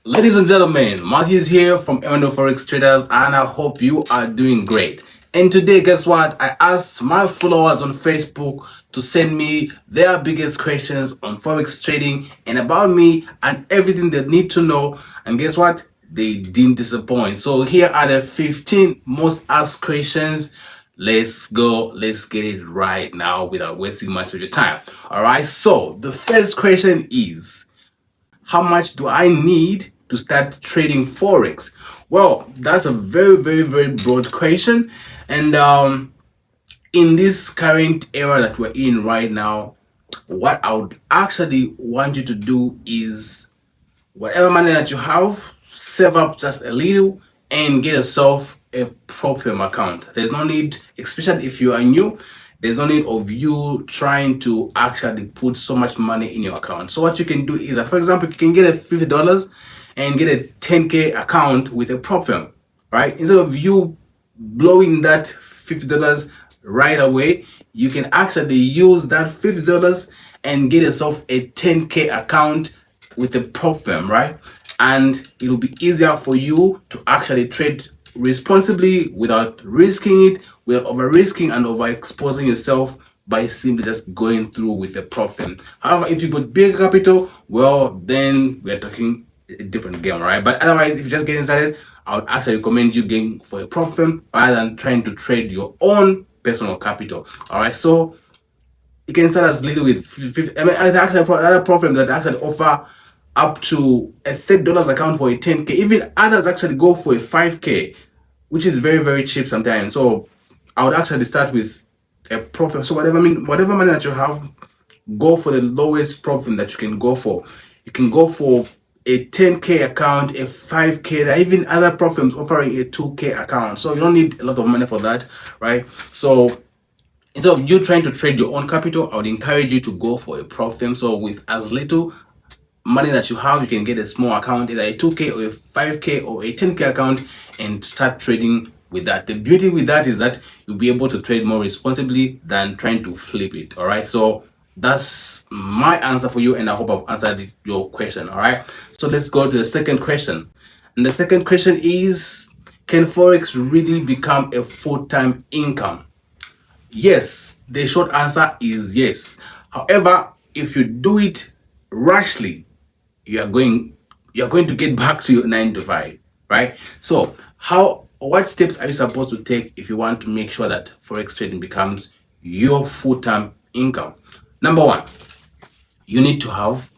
Ladies and gentlemen, Matthew is here from Forex Traders, and I hope you are doing great. And today, guess what? I asked my followers on Facebook to send me their biggest questions on Forex trading and about me and everything they need to know. And guess what? They didn't disappoint. So here are the 15 most asked questions. Let's go. Let's get it right now without wasting much of your time. All right. So the first question is, how much do I need to start trading Forex? Well, that's a very broad question. And in this current era that we're in right now, what I would actually want you to do is whatever money that you have, save up just a little and get yourself a prop firm account. There's no need, especially if you are new, there's no need of you trying to actually put so much money in your account. So what you can do is that, for example, you can get a $50 and get a 10K account with a prop firm, right? Instead of you blowing that $50 right away, you can actually use that $50 and get yourself a 10K account with a prop firm, right? And it will be easier for you to actually trade responsibly without risking it, without over risking and overexposing yourself by simply just going through with a prop firm. However, if you put big capital, well, then we're talking a different game, right? But otherwise, if you're just getting started, I would actually recommend you going for a prop firm rather than trying to trade your own personal capital. All right, so you can start as little with 50. I mean, actually, other prop firms that actually offer up to a $30 account for a 10K. Even others actually go for a 5K, which is very cheap sometimes. So I would actually start with a prop firm. So whatever money that you have, go for the lowest prop firm that you can go for. You can go for a 10K account, a 5K. There are even other prop firms offering a 2K account. So you don't need a lot of money for that, right? So instead of you trying to trade your own capital, I would encourage you to go for a prop firm. So with as little money that you have, you can get a small account, either a 2K or a 5K or a 10K account, and start trading with that. The beauty with that is that you'll be able to trade more responsibly than trying to flip it. All right, so that's my answer for you, and I hope I've answered your question. All right, so let's go to the second question. And the second question is, can Forex really become a full-time income? Yes, the short answer is yes. However, if you do it rashly, you're going to get back to your 9 to 5, right? So what steps are you supposed to take if you want to make sure that Forex trading becomes your full-time income? Number one, you need to have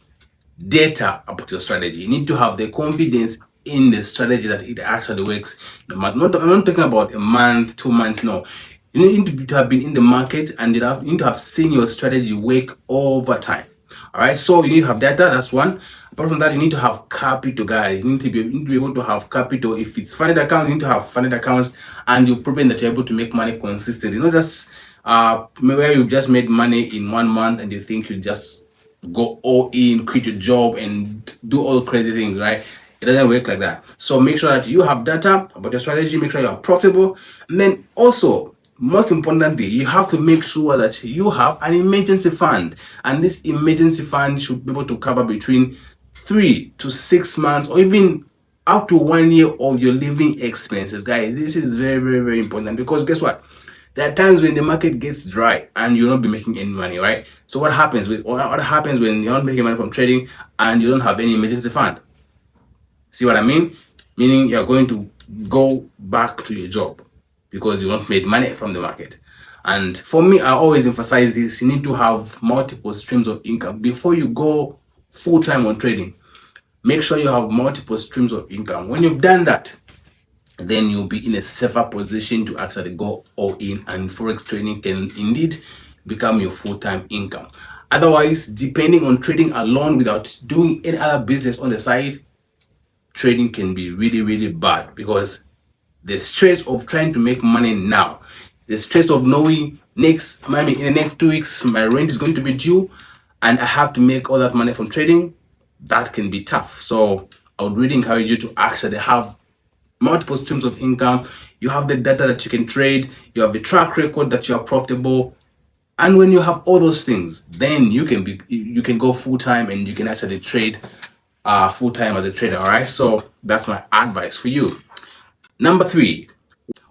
data about your strategy. You need to have the confidence in the strategy that it actually works. I'm not talking about a month, 2 months, no. You need to have been in the market, and you need to have seen your strategy work over time. All right, so you need to have data. That's one. Apart from that, you need to have capital, guys. You need to be able to have capital. If it's funded accounts, you need to have funded accounts, and you've proven that you're able to make money consistently. Not just where you've just made money in 1 month and you think you just go all in, quit your job, and do all crazy things, right? It doesn't work like that. So make sure that you have data about your strategy, make sure you are profitable, and then also, most importantly, you have to make sure that you have an emergency fund, and this emergency fund should be able to cover between 3 to 6 months or even up to 1 year of your living expenses. Guys, this is very important, because guess what? There are times when the market gets dry and you'll not be making any money, right? So what happens when you're not making money from trading and you don't have any emergency fund? See what I mean? Meaning you're going to go back to your job because you not made money from the market. And for me, I always emphasize this: you need to have multiple streams of income before you go full-time on trading. Make sure you have multiple streams of income. When you've done that, then you'll be in a safer position to actually go all in, and Forex trading can indeed become your full-time income. Otherwise, depending on trading alone without doing any other business on the side, trading can be really bad, because the stress of trying to make money now, the stress of knowing in the next 2 weeks my rent is going to be due and I have to make all that money from trading, that can be tough. So I would really encourage you to actually have multiple streams of income. You have the data that you can trade, you have a track record that you are profitable, and when you have all those things, then you can go full-time and you can actually trade full-time as a trader. All right, so that's my advice for you. Number 3,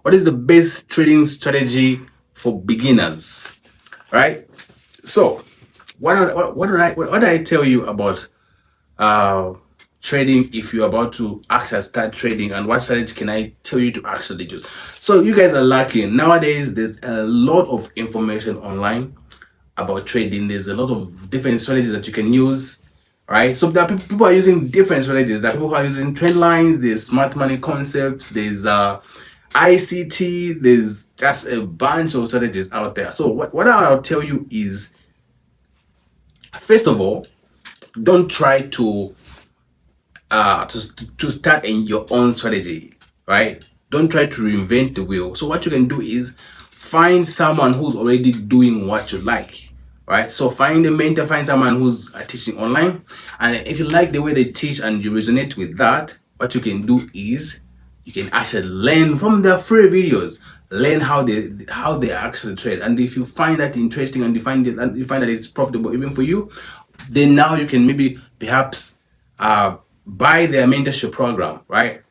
what is the best trading strategy for beginners? All right, so what did I tell you about uh trading if you're about to actually start trading, and what strategy can I tell you to actually use? So you guys are lucky nowadays. There's a lot of information online about trading. There's a lot of different strategies that you can use, right? So there are people are using different strategies. There are people who are using trend lines, there's smart money concepts, there's ICT, there's just a bunch of strategies out there. So what I'll tell you is, first of all, don't try to start in your own strategy, right? Don't try to reinvent the wheel. So what you can do is find someone who's already doing what you like, right? So find a mentor, find someone who's teaching online, and if you like the way they teach and you resonate with that, what you can do is you can actually learn from their free videos, learn how they actually trade. And if you find that interesting and you find that it's profitable even for you, then now you can maybe perhaps buy their mentorship program, right?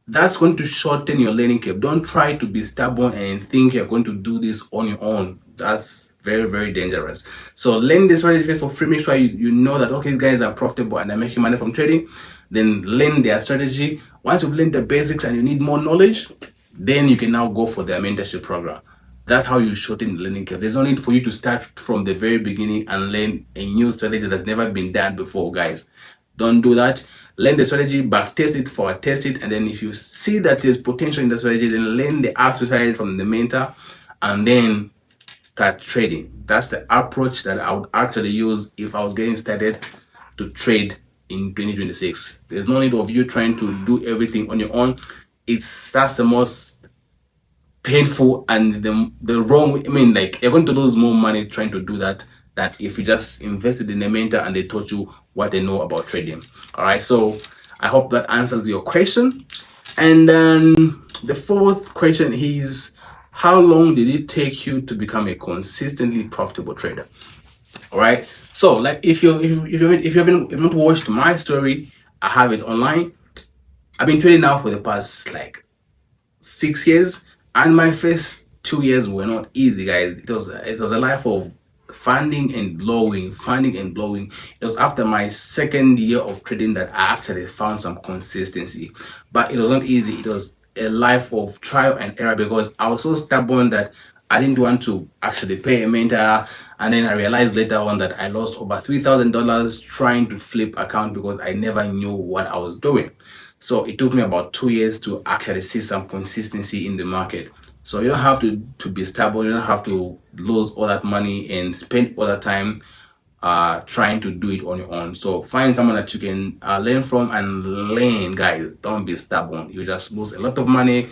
That's going to shorten your learning curve. Don't try to be stubborn and think you're going to do this on your own. That's very, very dangerous. So learn this strategy first for free. Make sure you know that, okay, these guys are profitable and they're making money from trading. Then learn their strategy. Once you've learned the basics and you need more knowledge, then you can now go for their mentorship program. That's how you shorten the learning curve. There's no need for you to start from the very beginning and learn a new strategy that's never been done before, guys. Don't do that. Learn the strategy, back test it, forward test it, and then if you see that there's potential in the strategy, then learn the actual strategy from the mentor, and then start trading. That's the approach that I would actually use if I was getting started to trade in 2026. There's no need of you trying to do everything on your own. That's the most painful and the wrong. I mean, like, you're going to lose more money trying to do that if you just invested in a mentor and they taught you what they know about trading. All right, so I hope that answers your question. And then the 4th question is, how long did it take you to become a consistently profitable trader? All right, so like if you haven't watched my story, I have it online. I've been trading now for the past like 6 years, and my first 2 years were not easy, guys. It was a life of funding and blowing. It was after my 2nd year of trading that I actually found some consistency, but it was not easy. It was a life of trial and error because I was so stubborn that I didn't want to actually pay a mentor. And then I realized later on that I lost over $3,000 trying to flip account because I never knew what I was doing. So it took me about 2 years to actually see some consistency in the market. So you don't have to be stubborn. You don't have to lose all that money and spend all that time trying to do it on your own. So find someone that you can learn from and learn, guys. Don't be stubborn. You just lose a lot of money.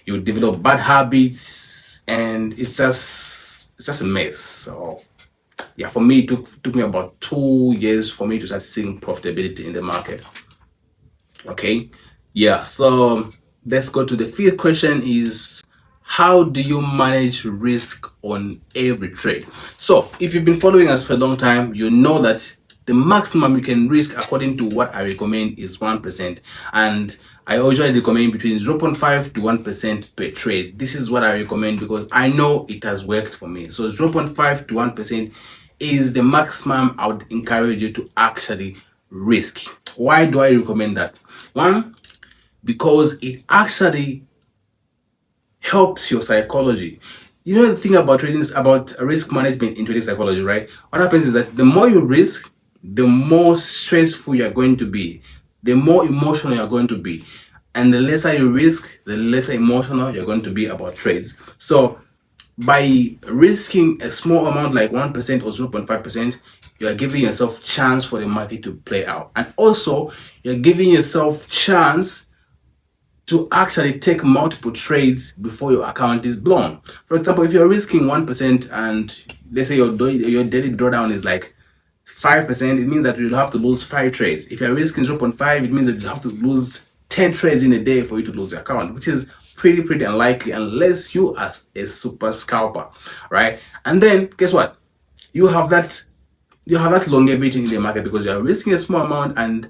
You develop bad habits, and it's just a mess. So yeah, for me, it took me about 2 years for me to start seeing profitability in the market. Okay, yeah, so let's go to the 5th question is, how do you manage risk on every trade? So if you've been following us for a long time, you know that the maximum you can risk according to what I recommend is 1%, and I usually recommend between 0.5 to 1% per trade. This is what I recommend because I know it has worked for me. So 0.5 to 1% is the maximum I would encourage you to actually risk. Why do I recommend that? One, because it actually helps your psychology. You know, the thing about trading is about risk management in trading psychology, right? What happens is that the more you risk, the more stressful you're going to be, the more emotional you're going to be, and the lesser you risk, the lesser emotional you're going to be about trades. So by risking a small amount like 1% or 0.5%, you are giving yourself chance for the market to play out, and also you're giving yourself chance to actually take multiple trades before your account is blown. For example, if you're risking 1% and let's say your daily drawdown is like 5%, it means that you'll have to lose 5 trades. If you're risking 0.5, it means that you have to lose 10 trades in a day for you to lose your account, which is pretty unlikely unless you are a super scalper, right? And then guess what? You have that longevity in the market because you are risking a small amount and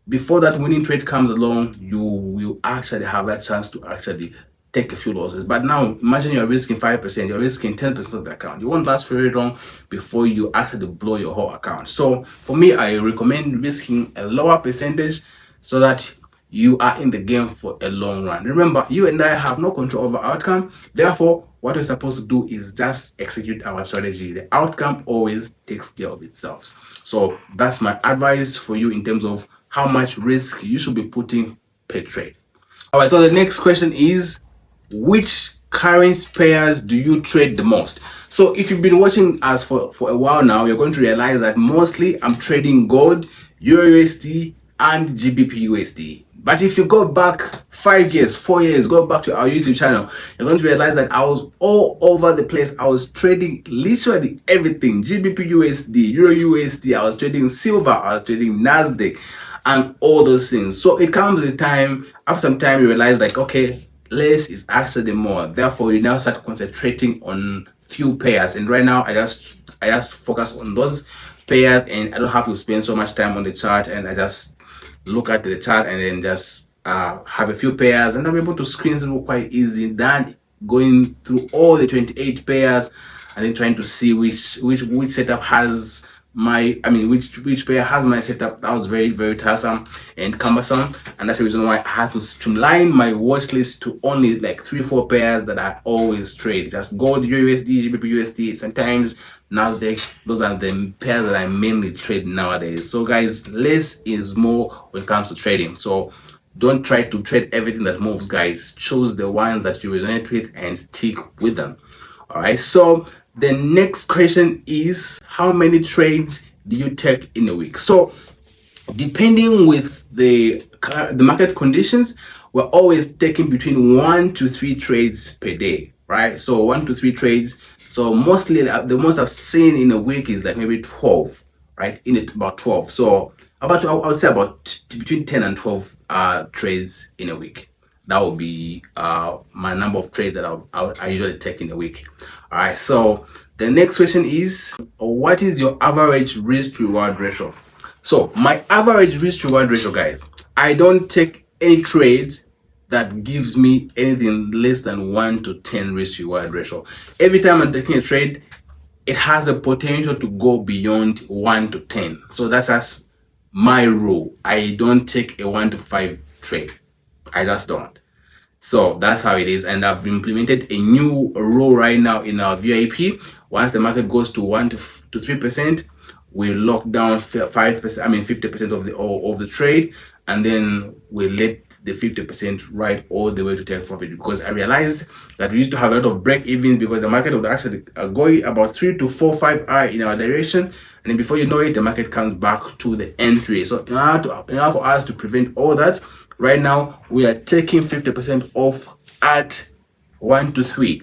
before that winning trade comes along, you will actually have a chance to actually take a few losses. But now imagine you're risking 5%, you're risking 10% of the account. You won't last very long before you actually blow your whole account. So for me, I recommend risking a lower percentage so that you are in the game for a long run. Remember, you and I have no control over outcome. Therefore, what we're supposed to do is just execute our strategy. The outcome always takes care of itself. So that's my advice for you in terms of how much risk you should be putting per trade. All right, so the next question is, which currency pairs do you trade the most? So if you've been watching us for a while now, you're going to realize that mostly I'm trading gold, Euro USD, and GBP USD. But if you go back 5 years, 4 years, go back to our YouTube channel, you're going to realize that I was all over the place. I was trading literally everything. GBP USD, Euro USD, I was trading silver, I was trading NASDAQ, and all those things. So it comes with a time, after some time you realize like, okay, less is actually more. Therefore, you now start concentrating on few pairs. And right now I just focus on those pairs, and I don't have to spend so much time on the chart, and I just look at the chart and then just have a few pairs, and I'm able to screen through quite easy than going through all the 28 pairs and then trying to see which setup has my which pair has my setup. That was very, very tiresome and cumbersome, and that's the reason why I had to streamline my watch list to only like 3-4 pairs that I always trade. Just gold, USD, GBP USD, sometimes NASDAQ. Those are the pairs that I mainly trade nowadays. So guys, less is more when it comes to trading. So don't try to trade everything that moves, guys. Choose the ones that you resonate with and stick with them. All right, so the next question is, how many trades do you take in a week? So depending with the market conditions, we're always taking between 1 to 3 trades per day, right? So 1 to 3 trades. So mostly the most I've seen in a week is like maybe 12, right? In it about 12. So about, I would say about between 10 and 12 trades in a week. That will be my number of trades that I usually take in a week. All right, so the next question is, what is your average risk to reward ratio? So my average risk to reward ratio, guys, I don't take any trades that gives me anything less than 1 to 10 risk to reward ratio. Every time I'm taking a trade, it has a potential to go beyond 1 to 10. So that's my rule. I don't take a 1 to 5 trade. I just don't. So that's how it is. And I've implemented a new rule right now in our VIP. Once the market goes to 1 to 3%, we lock down 5%, 50% of the trade, and then we let the 50% ride all the way to take profit. Because I realized that we used to have a lot of break evens because the market would actually go about 3 to 4, 5 hours in our direction, and then before you know it, the market comes back to the entry. So in order for us to prevent all that, right now we are taking 50% off at 1 to 3,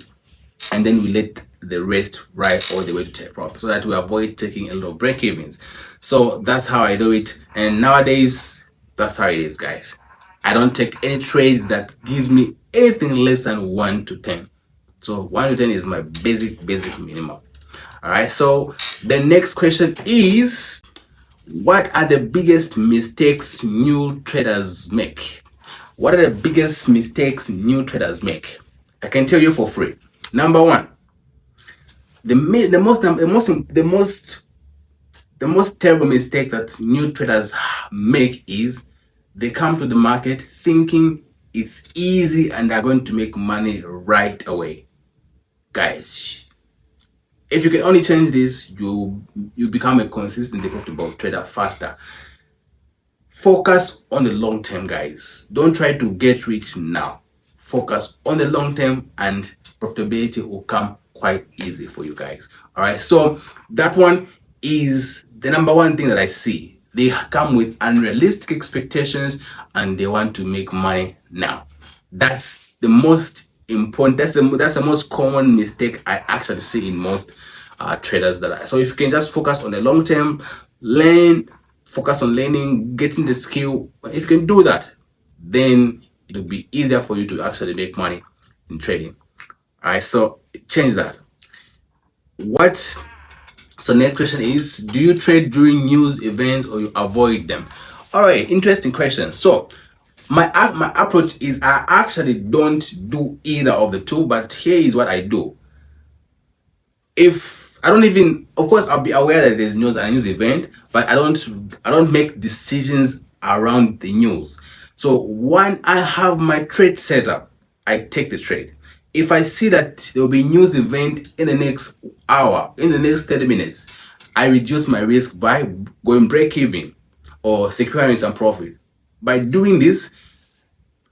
and then we let the rest ride all the way to take profit, so that we avoid taking a lot of break evens. So that's how I do it, and nowadays that's how it is, guys. I don't take any trades that gives me anything less than 1 to 10. So 1 to 10 is my basic minimum. All right, so the next question is, what are the biggest mistakes new traders make? What are the biggest mistakes new traders make? I can tell you for free. Number one, the most terrible mistake that new traders make is they come to the market thinking it's easy and they're going to make money right away. Guys, if you can only change this, you become a consistently profitable trader faster. Focus on the long term, guys. Don't try to get rich now. Focus on the long term, and profitability will come quite easy for you guys. All right, so that one is the number one thing that I see. They come with unrealistic expectations and they want to make money now. That's the most important, that's the most common mistake I actually see in most traders so if you can just focus on the long term, focus on learning, getting the skill. If you can do that, then it'll be easier for you to actually make money in trading. All right, so change that. So next question is, do you trade during news events or you avoid them? All right, interesting question. So my approach is I actually don't do either of the two, but here is what I do. If I don't even, of course, I'll be aware that there's news and news event, but I don't make decisions around the news. So when I have my trade set up, I take the trade. If I see that there will be news event in the next hour, in the next 30 minutes, I reduce my risk by going break even or securing some profit. By doing this,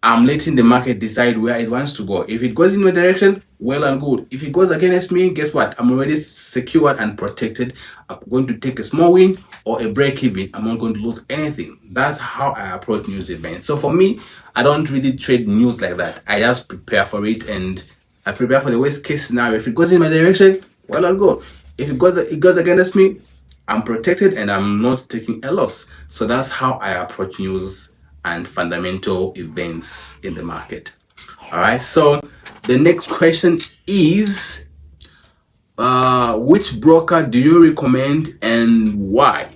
I'm letting the market decide where it wants to go. If it goes in my direction, well and good. If it goes against me, guess what? I'm already secured and protected. I'm going to take a small win or a break even. I'm not going to lose anything. That's how I approach news events. So for me, I don't really trade news like that. I just prepare for it, and I prepare for the worst case scenario. If it goes in my direction, well and good. If it goes against me, I'm protected and I'm not taking a loss. So that's how I approach news and fundamental events in the market. All right. So the next question is, which broker do you recommend and why?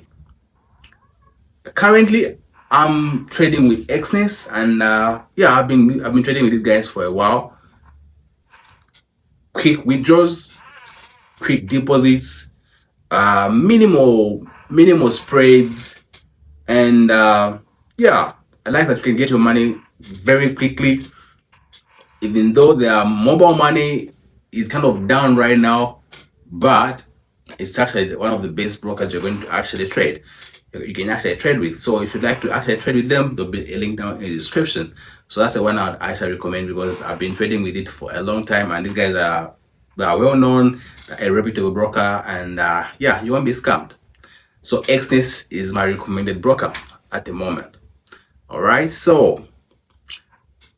Currently, I'm trading with Exness, and yeah, I've been trading with these guys for a while. Quick withdrawals, quick deposits, minimal spreads, and yeah, I like that you can get your money very quickly. Even though their mobile money is kind of down right now, but it's actually one of the best brokers you're going to actually trade. You can actually trade with. So if you'd like to actually trade with them, there'll be a link down in the description. So that's the one I would actually recommend, because I've been trading with it for a long time, and these guys are well known, a reputable broker, and yeah, you won't be scammed. So Exness is my recommended broker at the moment. All right, so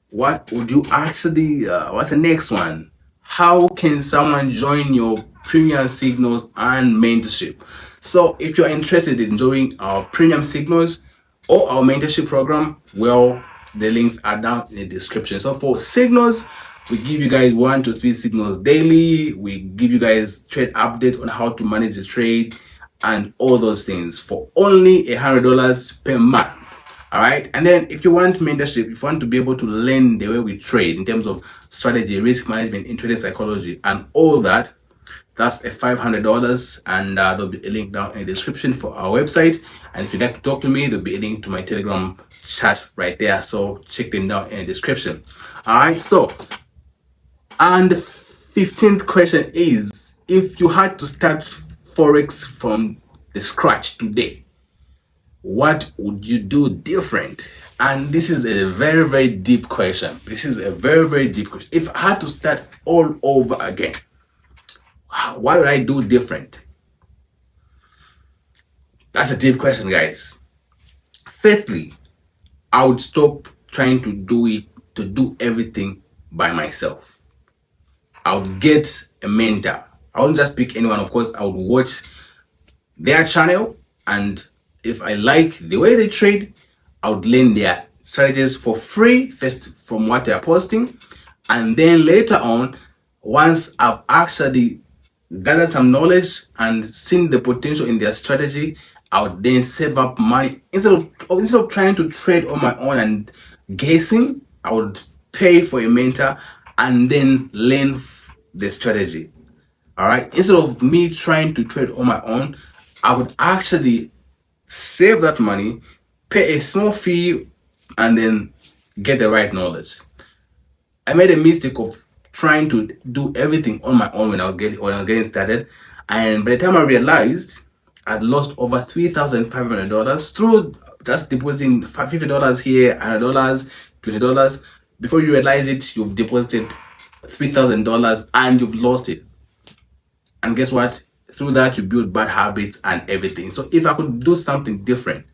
what would you actually what's the next one? How can someone join your premium signals and mentorship? So if you're interested in joining our premium signals or our mentorship program, well, the links are down in the description. So for signals, we give you guys 1 to 3 signals daily. We give you guys trade update on how to manage the trade and all those things for only $100 per month. All right. And then if you want mentorship, if you want to be able to learn the way we trade in terms of strategy, risk management, intraday psychology, and all that, that's a $500. And there'll be a link down in the description for our website. And if you'd like to talk to me, there'll be a link to my Telegram chat right there. So check them down in the description. All right. So, and the 15th question is, if you had to start Forex from the scratch today, what would you do different? And this is a very, very deep question. This is a very, very deep question. If I had to start all over again, what would I do different? That's a deep question, guys. Firstly, I would stop trying to do everything by myself. I would get a mentor. I wouldn't just pick anyone. Of course, I would watch their channel, and if I like the way they trade, I would learn their strategies for free first from what they are posting, and then later on, once I've actually gathered some knowledge and seen the potential in their strategy, I would then save up money. Instead of trying to trade on my own and guessing, I would pay for a mentor and then learn the strategy. All right, instead of me trying to trade on my own, I would actually save that money, pay a small fee, and then get the right knowledge. I made a mistake of trying to do everything on my own when I was getting started, and by the time I realized, I'd lost over $3,500 through just depositing $50 here, $100, $20. Before you realize it, you've deposited $3,000 and you've lost it. And guess what? Through that, you build bad habits and everything. So if I could do something different,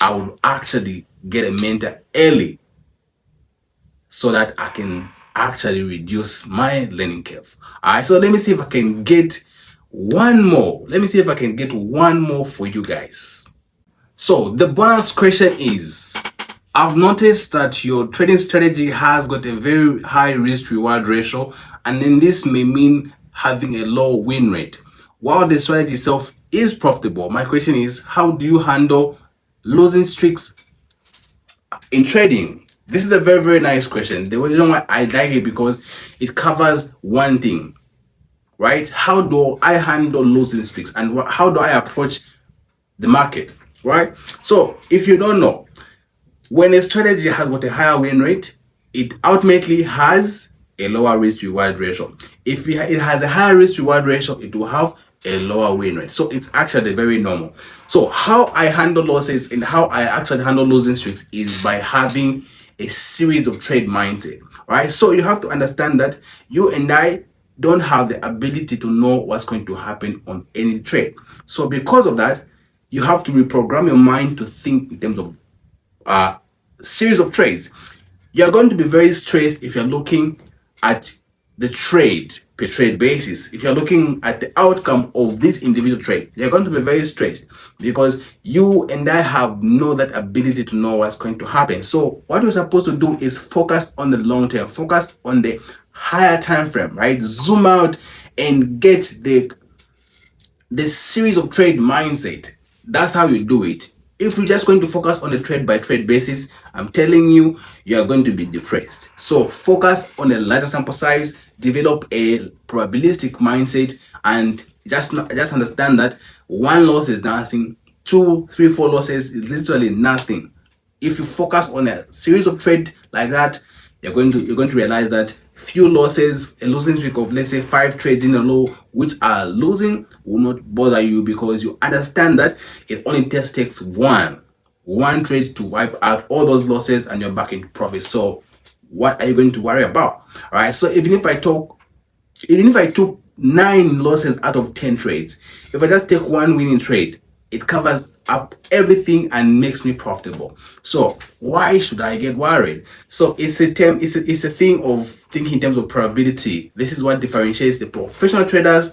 I would actually get a mentor early so that I can actually reduce my learning curve. All right, so let me see if I can get one more. Let me see if I can get one more for you guys. So the bonus question is, I've noticed that your trading strategy has got a very high risk reward ratio, and then this may mean having a low win rate. While the strategy itself is profitable, my question is, how do you handle losing streaks in trading? This is a very, very nice question. The reason why I like it because it covers one thing, right? How do I handle losing streaks and how do I approach the market, right? So if you don't know, when a strategy has got a higher win rate, it ultimately has a lower risk reward ratio. If it has a higher risk reward ratio, it will have a lower win rate. So it's actually very normal. So how I handle losses and how I actually handle losing streaks is by having a series of trade mindset, right? So you have to understand that you and I don't have the ability to know what's going to happen on any trade. So because of that, you have to reprogram your mind to think in terms of series of trades. You're going to be very stressed if you're looking at the trade per trade basis. If you're looking at the outcome of this individual trade, you're going to be very stressed because you and I have no that ability to know what's going to happen. So what we're supposed to do is focus on the long term, focus on the higher time frame, right? Zoom out and get the series of trade mindset. That's how you do it. If you're just going to focus on a trade by trade basis, I'm telling you, you are going to be depressed. So focus on a larger sample size, develop a probabilistic mindset, and just understand that one loss is nothing, two, three, four losses is literally nothing. If you focus on a series of trade like that, you're going to realize that few losses, a losing streak of let's say 5 trades in a row which are losing will not bother you because you understand that it only just takes one trade to wipe out all those losses and you're back in profit. So what are you going to worry about? All right, so even if I took 9 losses out of 10 trades, if I just take one winning trade, it covers up everything and makes me profitable. So why should I get worried? So it's a thing of thinking in terms of probability. This is what differentiates the professional traders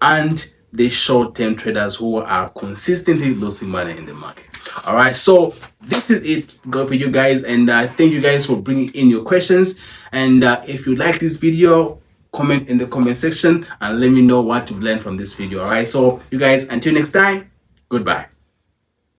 and the short-term traders who are consistently losing money in the market. All right, so this is it for you guys, and thank you guys for bringing in your questions. And if you like this video, comment in the comment section and let me know what you've learned from this video. All right, so you guys, until next time, goodbye.